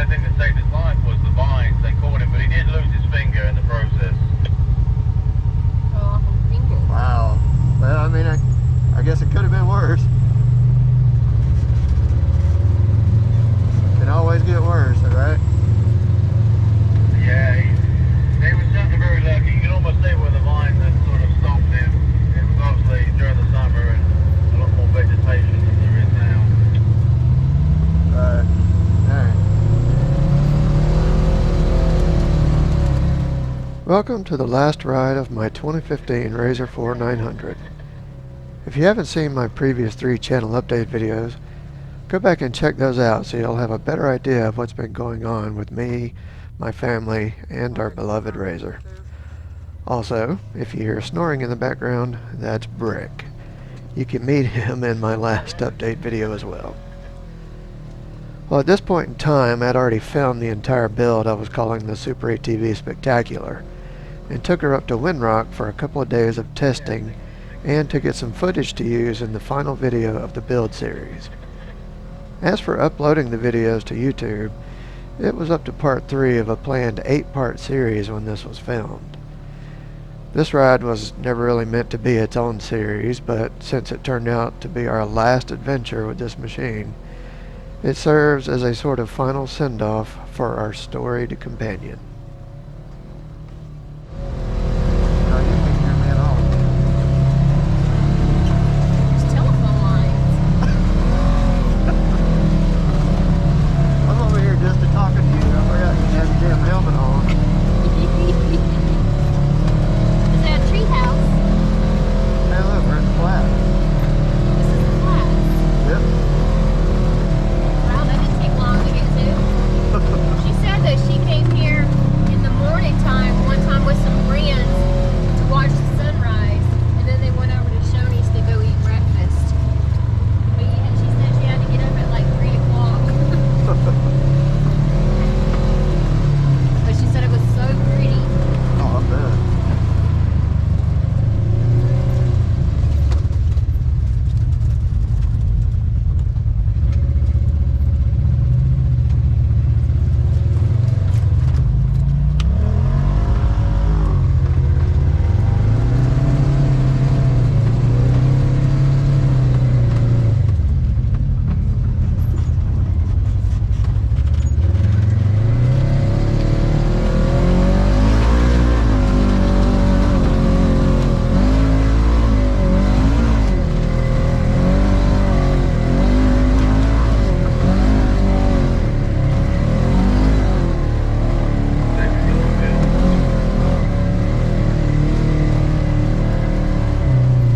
only thing that saved his life was the vines. They caught him, but he did lose his finger in the process. Oh, finger. Wow. Well, I mean, I guess it could have been worse. Can always get worse, right? Yeah, he was certainly very lucky. You can almost say where the vine that sort of stopped him. It was obviously during the summer and a lot more vegetation than there is now. Right. Alright. Welcome to the last ride of my 2015 RZR 900. If you haven't seen my previous 3 channel update videos, go back and check those out so you'll have a better idea of what's been going on with me, my family, and our beloved RZR. Also, if you hear snoring in the background, that's Brick. You can meet him in my last update video as well. Well, at this point in time, I'd already filmed the entire build I was calling the SuperATV Spectacular, and took her up to Windrock for a couple of days of testing and to get some footage to use in the final video of the build series. As for uploading the videos to YouTube, it was up to part 3 of a planned 8-part series when this was filmed. This ride was never really meant to be its own series, but since it turned out to be our last adventure with this machine, it serves as a sort of final send-off for our storied companion. It's telephone lines. I'm over here just talking to you. I forgot you had your damn helmet on. Is that a tree house? Hey look, we're in the flat. This is the flats. Yep. Wow, that didn't take long to get to. She said that she came here in the morning time, one time with some friends to watch the sunrise, and then they went over to Shoney's to go eat breakfast. But yeah, she said she had to get up at like 3 o'clock. But she said it was so pretty. Oh, I bet.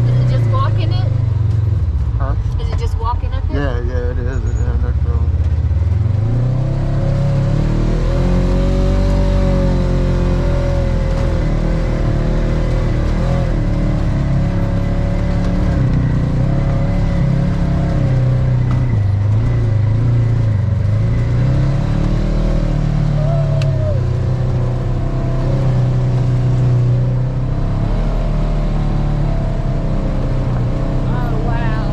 Is it just walking it? Huh? Is it just walking up it? Yeah, it is. Yeah, no problem. Oh, wow.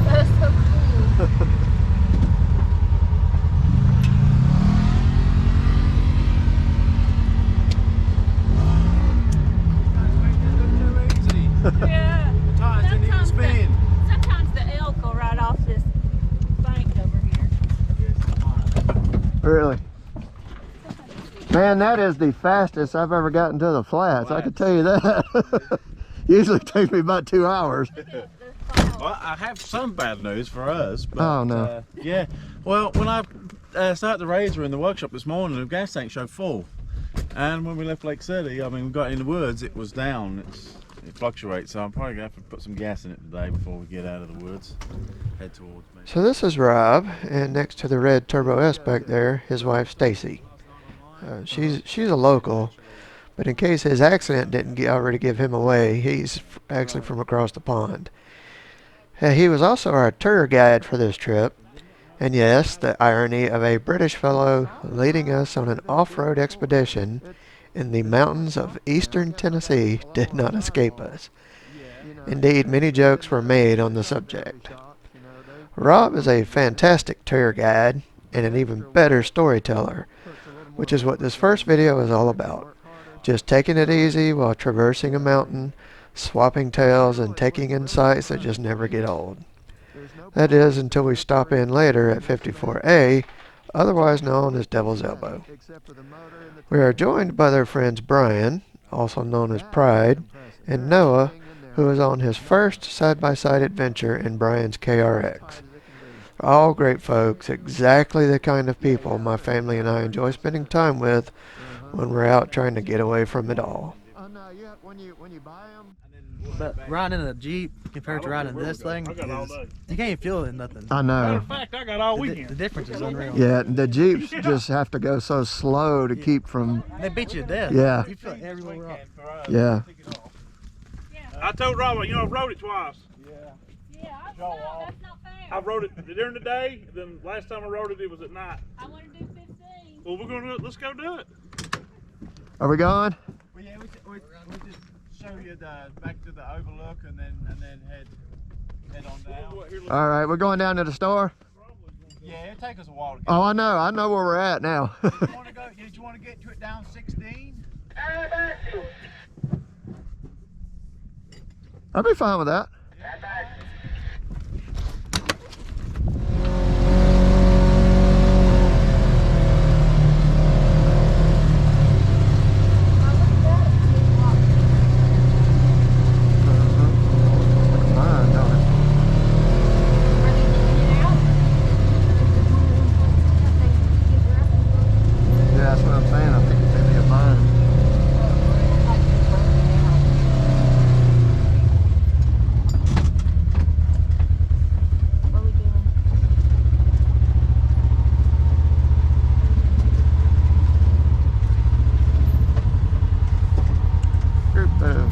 That's so cool. Yeah. Sometimes the elk will ride off this bank over here. Really? Man, that is the fastest I've ever gotten to the flats. I can tell you that. Usually it takes me about 2 hours. Well, I have some bad news for us. But, Oh, no. yeah. Well, when I started the RZR in the workshop this morning, the gas tank showed full. And when we left Lake City, I mean, we got in the woods, it was down. It fluctuates, so I'm probably going to have to put some gas in it today before we get out of the woods. Head towards me. So this is Rob, and next to the red Turbo S back there, his wife Stacy. She's a local, but in case his accident didn't already give him away, he's actually from across the pond. He was also our tour guide for this trip, and yes, the irony of a British fellow leading us on an off-road expedition in the mountains of eastern Tennessee did not escape us. Indeed, many jokes were made on the subject. Rob is a fantastic tour guide and an even better storyteller, which is what this first video is all about. Just taking it easy while traversing a mountain, swapping tales, and taking in sights that just never get old. That is, until we stop in later at 54A, otherwise known as Devil's Elbow. We are joined by their friends Brian, also known as Pride, and Noah, who is on his first side-by-side adventure in Brian's KRX. All great folks, exactly the kind of people my family and I enjoy spending time with when we're out trying to get away from it all. But riding in a Jeep compared to riding in this thing, you can't even feel it in nothing. I Matter know. of fact, I got all weekend. The difference is unreal. Yeah, the Jeeps just have to go so slow to keep from... They beat you to death. Yeah. You feel it everywhere we're up. Yeah. I told Robert, you know, I've rode it twice. Yeah, that's not fair. I rode it during the day, then last time I rode it, it was at night. I want to do 15. Well, we're gonna let's go do it. Are we going? Well, yeah, we just show you back to the overlook and then head on down. All right, we're going down to the store. Yeah, it'll take us a while to get. Oh, I know where we're at now. Did you want to get to it down 16? I'll be fine with that. Yeah, that's what I'm saying. I think it's gonna be a mine. What are we doing? Group photo.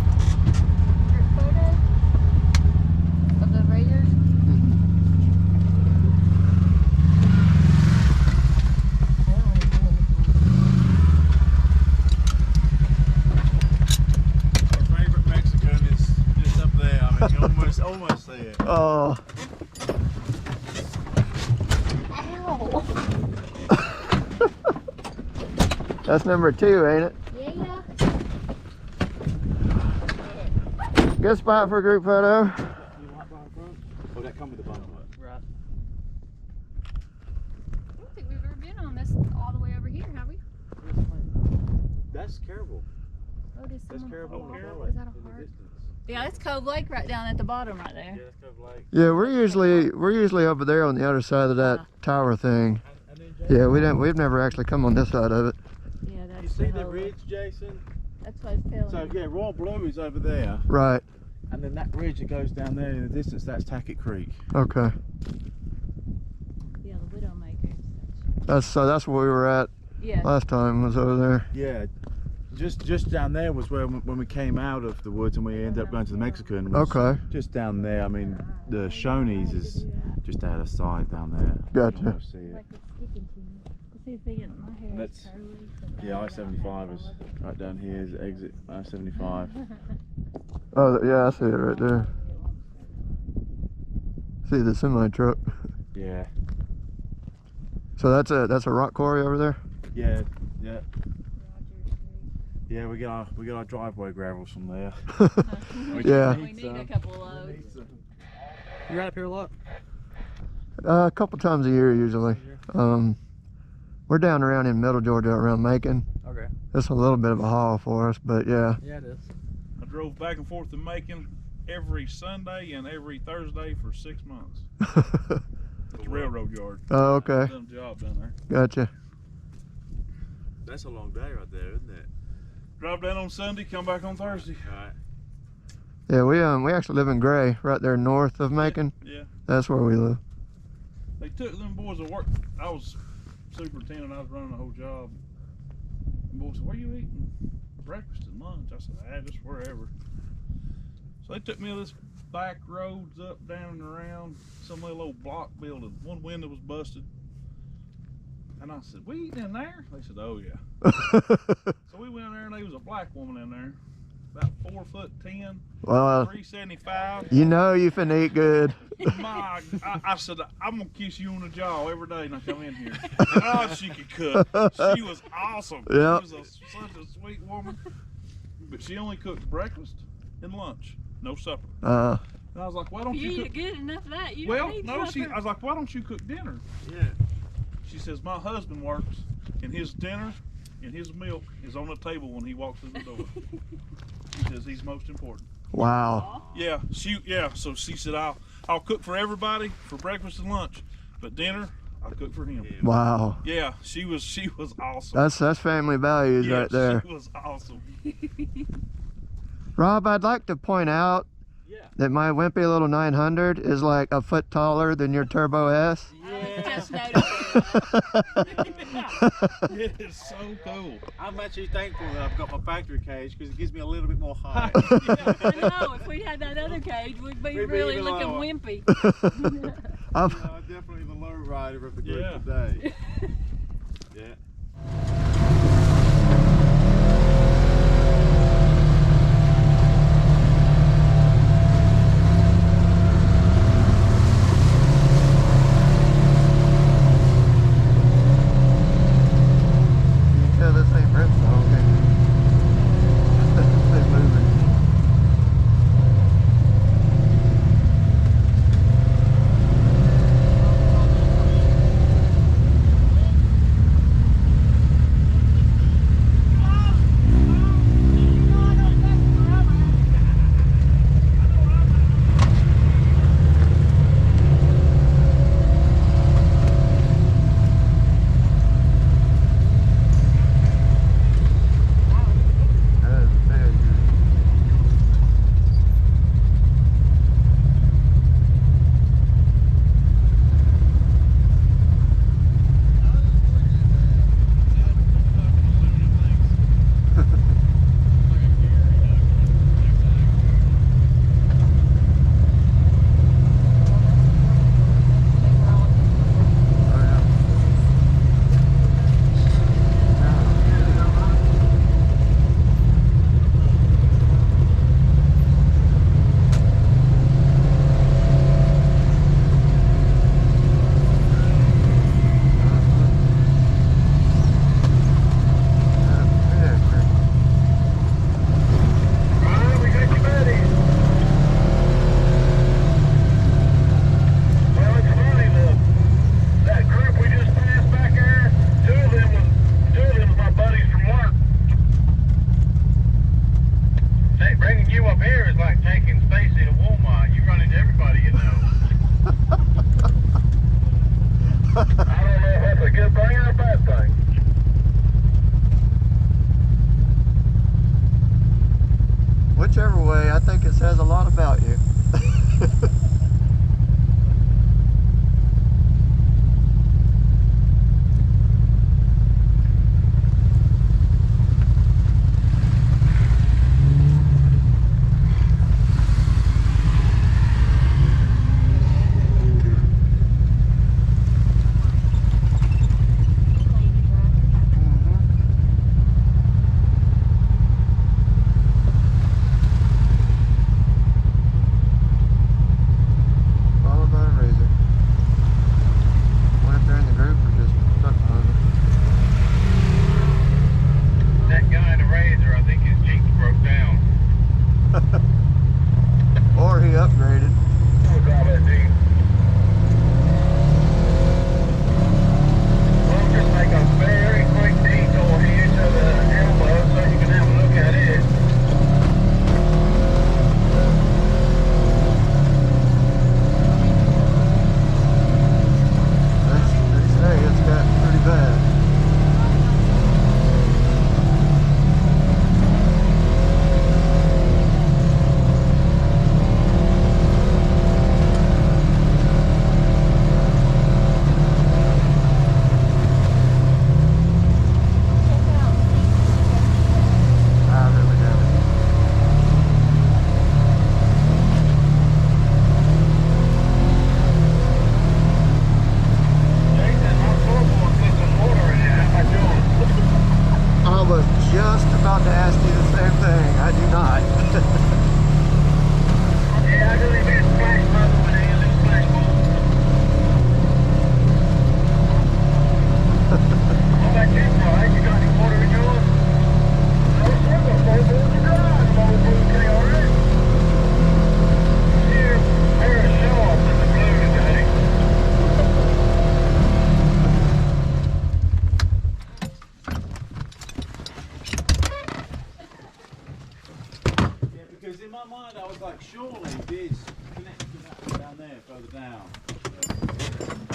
Group photo of the Raiders. Our favorite Mexican is just up there. I mean, you almost see it. Oh. Ow! That's number 2, ain't it? Yeah. Good spot for a group photo. Oh, that come with the bottom. Right. I don't think we've ever been on this all the way over here, have we? That's Caribou. Oh, does That's someone- Caribou. Is that a heart? Yeah, that's Cove Lake right down at the bottom right there. Yeah, that's Cove Lake. Yeah, we're usually over there on the other side of that tower thing. Yeah, we've never actually come on this side of it. Yeah, that's You see the ridge, Jason? That's what I was telling So you. yeah, Royal Blue is over there, Right. and then that ridge that goes down there in the distance, that's Tackett Creek. Okay. Yeah, the Widowmaker. That's where we were at Yeah. last time, was over there. Yeah, just down there was where when we came out of the woods and we ended up going to the Mexican. Was Okay. Just down there. I mean, the Shoney's is just out of sight down there. Gotcha. You can see it. Like it's sticking to me. See if they get my hair. That's- is curly, so Yeah, I-75 is right down here. Is exit I-75. Oh, yeah, I see it right there. See the semi truck. Yeah, So that's a rock quarry over there. yeah, yeah, Roger yeah. We get our driveway gravels from there. Yeah. Street. We need a couple of loads. You ride up here a lot? A couple times a year usually. We're down around in Middle Georgia, around Macon. Okay. It's a little bit of a haul for us, but yeah. Yeah, it is. I drove back and forth to Macon every Sunday and every Thursday for 6 months. At the railroad yard. Oh, okay. Done a job down there. Gotcha. That's a long day right there, isn't it? Drive down on Sunday, come back on Thursday. Right. Yeah, we actually live in Gray, right there north of Macon. Yeah. That's where we live. They took them boys to work. I was superintendent, I was running the whole job. The boys said, "Where you eating breakfast and lunch?" I said, just wherever. So they took me to this back roads up, down and around some little old block building. One window was busted. And I said, "We eating in there?" They said, "Oh yeah." So we went in there and there was a black woman in there. about 4'10", Well, 375. you know you finna eat good. I said, I'm gonna kiss you on the jaw every day when I come in here. Oh, she could cook. She was awesome. Yep. She was such a sweet woman. But she only cooked breakfast and lunch, no supper. And I was like, why don't you cook? Good enough for that. You Well, don't need no, supper. I was like, why don't you cook dinner? Yeah. She says, my husband works, and his dinner and his milk is on the table when he walks through the door. She says he's most important. Wow. Yeah, so she said, I'll cook for everybody for breakfast and lunch, but dinner, I'll cook for him. Wow. Yeah, she was awesome. That's family values Yeah, right there. She was awesome. Rob, I'd like to point out that my wimpy little 900 is like a foot taller than your Turbo S. Just noticed it. It is so cool. I'm actually thankful that I've got my factory cage because it gives me a little bit more height. I know, if we had that other cage, we'd be really even looking lower. wimpy. I'm, Definitely the low rider of the group Yeah. today. Yeah. you can tell this ain't Brimstone, can you? They're moving. That is big. Oh, yeah. Alright, we got you ready. Well, it's funny, that group we just passed back there, two of them was my buddies from work. Hey, bringing you up here is like taking Stacy to Walmart. You run into everybody you know. I don't know if that's a good thing or a bad thing. Whichever way, I think it says a lot about you.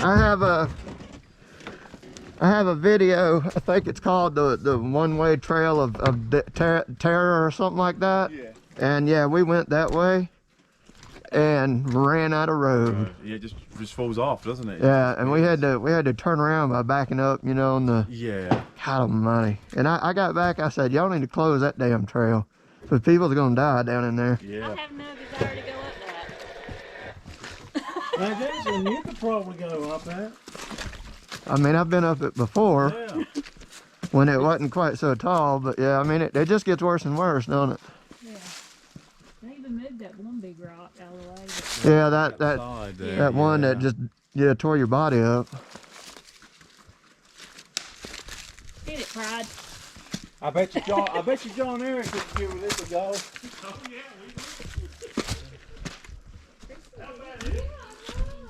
I have a video. I think it's called the one-way trail of terror or something like that. Yeah. And yeah, we went that way and ran out of road. Yeah, it just falls off, doesn't it? Yeah, and we had to turn around by backing up, you know, on the God almighty. And I got back. I said, y'all need to close that damn trail, because people's gonna die down in there. Yeah. I have no desire to go up that. Now, Jason, you could probably go up that. I mean, I've been up it before. Yeah. When it wasn't quite so tall, but yeah, I mean, it just gets worse and worse, don't it? Yeah. They even moved that one big rock out of the way. Yeah, that one that just tore your body up. Get it, Pride. I bet you John Eric could give this a go. Oh yeah, we do. How bad is it?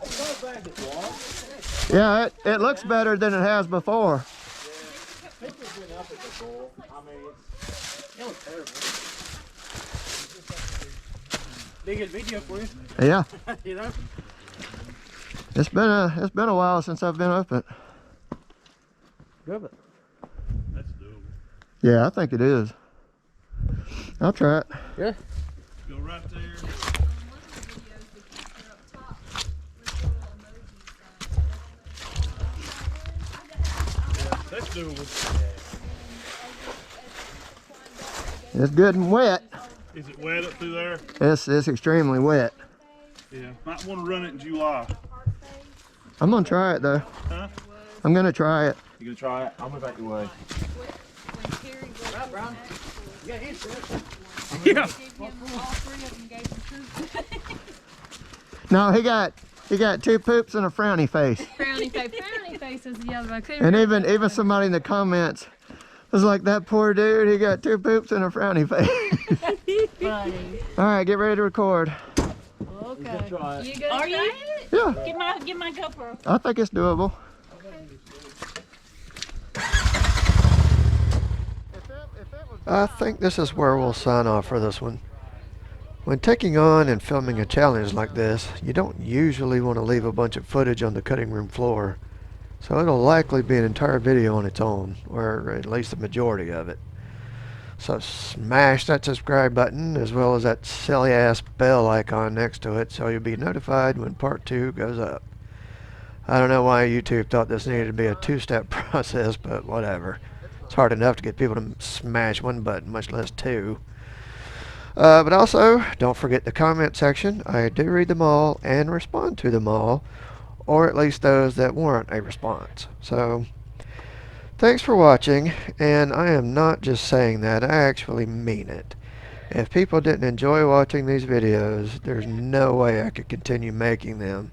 It's not bad this one. Yeah, it looks better than it has before. People have been up it before. I mean, it was terrible. They get a video for you. Yeah. You know? It's been a while since I've been up it. Good. That's doable. Yeah, I think it is. I'll try it. Yeah. Go right there. That's doable. It's good and wet. Is it wet up through there? It's extremely wet. Yeah. Might want to run it in July. I'm gonna try it though. Huh? I'm gonna try it. You gonna try it? I'm gonna back your way. Yeah. No, he got two poops and a frowny face. Frowny face is the other one. And even somebody in the comments was like, that poor dude, he got two poops and a frowny face. Funny. All right, get ready to record. Okay. Try it. You gonna try it? Yeah, Get my GoPro. I think it's doable. I think this is where we'll sign off for this one. When taking on and filming a challenge like this, you don't usually want to leave a bunch of footage on the cutting room floor, so it'll likely be an entire video on its own, or at least the majority of it. So smash that subscribe button as well as that silly ass bell icon next to it so you'll be notified when part 2 goes up. I don't know why YouTube thought this needed to be a 2-step process, but whatever. It's hard enough to get people to smash one button, much less 2. But also, don't forget the comment section. I do read them all and respond to them all, or at least those that warrant a response. So, thanks for watching, and I am not just saying that, I actually mean it. If people didn't enjoy watching these videos, there's no way I could continue making them,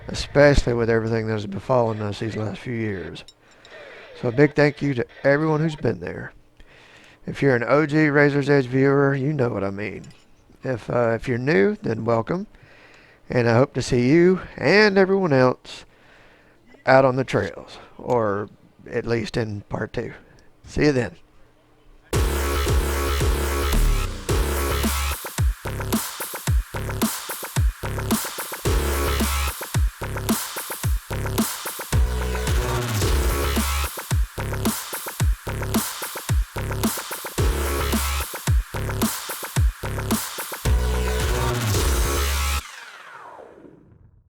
especially with everything that has befallen us these last few years. So a big thank you to everyone who's been there. If you're an OG Razor's Edge viewer, you know what I mean. If you're new, then welcome, and I hope to see you and everyone else out on the trails, or at least in part 2. See you then.